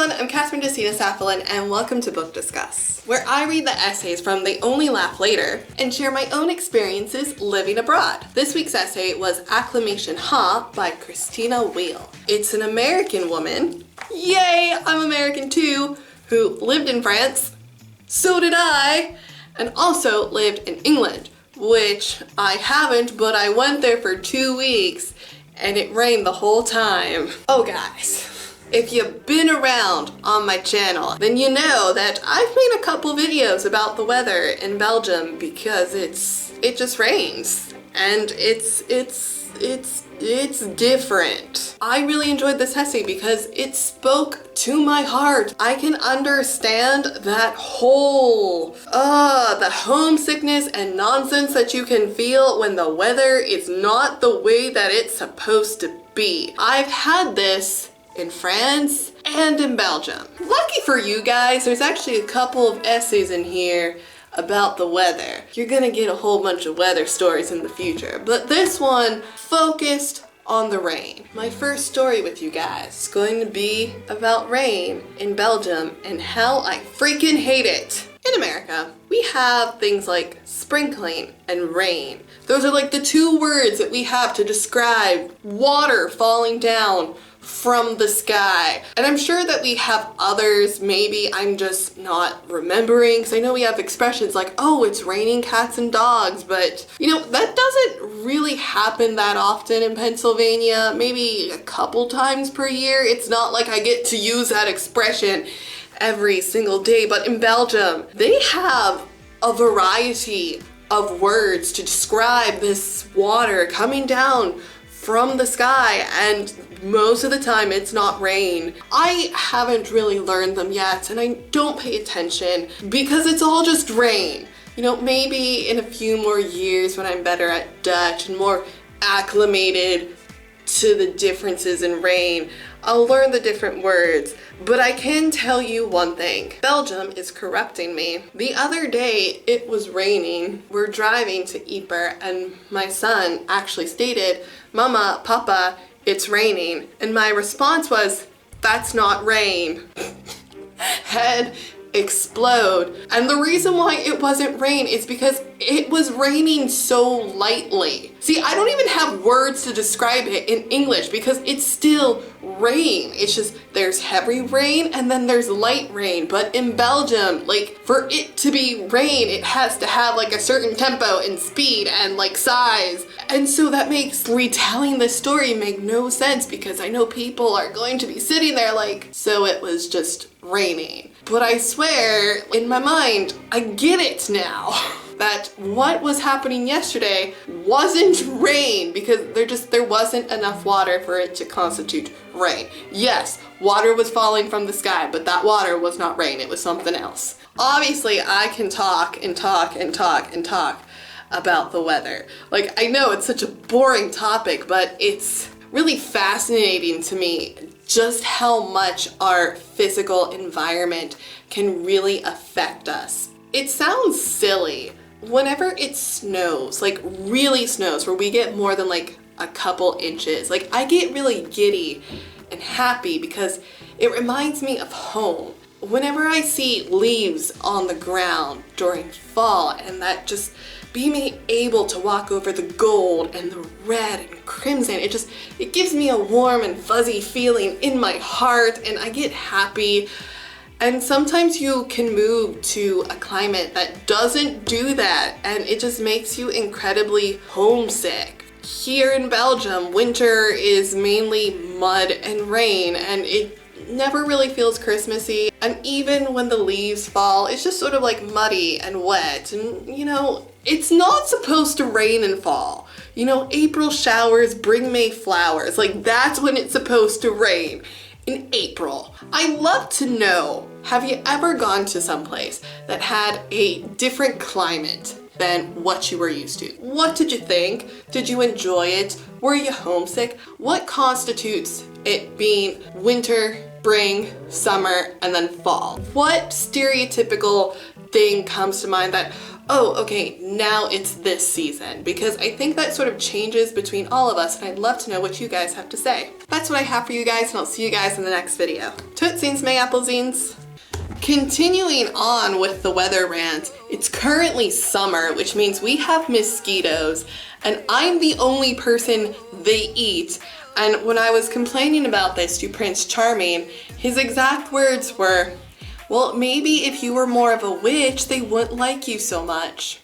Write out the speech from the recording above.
everyone, I'm Kathryn and welcome to Book Discuss, where I read the essays from They Only Laugh Later and share my own experiences living abroad. This week's essay was Acclimatization Hah by Christa Weil. It's an American woman, yay, I'm American too, who lived in France, so did I, and also lived in England, which I haven't, but I went there for 2 weeks and it rained the whole time. Oh guys. If you've been around on my channel, then you know that I've made a couple videos about the weather in Belgium because it just rains and it's different. I really enjoyed this essay because it spoke to my heart. I can understand that whole, the homesickness and nonsense that you can feel when the weather is not the way that it's supposed to be. I've had this in France and in Belgium. Lucky for you guys, there's actually a couple of essays in here about the weather. You're gonna get a whole bunch of weather stories in the future, but this one focused on the rain. My first story with you guys is going to be about rain in Belgium and how I freaking hate it. In America, we have things like sprinkling and rain. Those are like the two words that we have to describe water falling down from the sky. And I'm sure that we have others, maybe I'm just not remembering, because I know we have expressions like, oh, it's raining cats and dogs, but you know, that doesn't really happen that often in Pennsylvania, maybe a couple times per year. It's not like I get to use that expression every single day, but in Belgium, they have a variety of words to describe this water coming down from the sky, and most of the time it's not rain. I haven't really learned them yet, and I don't pay attention because it's all just rain. You know, maybe in a few more years when I'm better at Dutch and more acclimated to the differences in rain, I'll learn the different words. But I can tell you one thing, Belgium is corrupting me. The other day it was raining. We're driving to Ypres and my son actually stated, "Mama, Papa, it's raining." And my response was, "That's not rain." Head explode. And the reason why it wasn't rain is because it was raining so lightly. See, I don't even have words to describe it in English because it's still rain. It's just there's heavy rain and then there's light rain. But in Belgium, like for it to be rain, it has to have like a certain tempo and speed and like size. And so that makes retelling the story make no sense because I know people are going to be sitting there like, so it was just raining. But I swear, in my mind, I get it now. That what was happening yesterday wasn't rain because there wasn't enough water for it to constitute rain. Yes, water was falling from the sky, but that water was not rain, it was something else. Obviously, I can talk and talk and talk and talk about the weather. Like, I know it's such a boring topic, but it's really fascinating to me just how much our physical environment can really affect us. It sounds silly. Whenever it snows, like really snows, where we get more than like a couple inches, like I get really giddy and happy because it reminds me of home. Whenever I see leaves on the ground during fall and that just being able to walk over the gold and the red and crimson, it gives me a warm and fuzzy feeling in my heart and I get happy. And sometimes you can move to a climate that doesn't do that and it just makes you incredibly homesick. Here in Belgium, winter is mainly mud and rain and it never really feels Christmassy. And even when the leaves fall, it's just sort of like muddy and wet. And you know, it's not supposed to rain and fall. You know, April showers bring May flowers. Like that's when it's supposed to rain. In April. I'd love to know, have you ever gone to someplace that had a different climate than what you were used to? What did you think? Did you enjoy it? Were you homesick? What constitutes it being winter, spring, summer, and then fall? What stereotypical thing comes to mind that, oh, okay, now it's this season, because I think that sort of changes between all of us, and I'd love to know what you guys have to say. That's what I have for you guys, and I'll see you guys in the next video. Tootsies, may applezines. Continuing on with the weather rant, it's currently summer, which means we have mosquitoes, and I'm the only person they eat. And when I was complaining about this to Prince Charming, his exact words were, well, maybe if you were more of a witch, they wouldn't like you so much.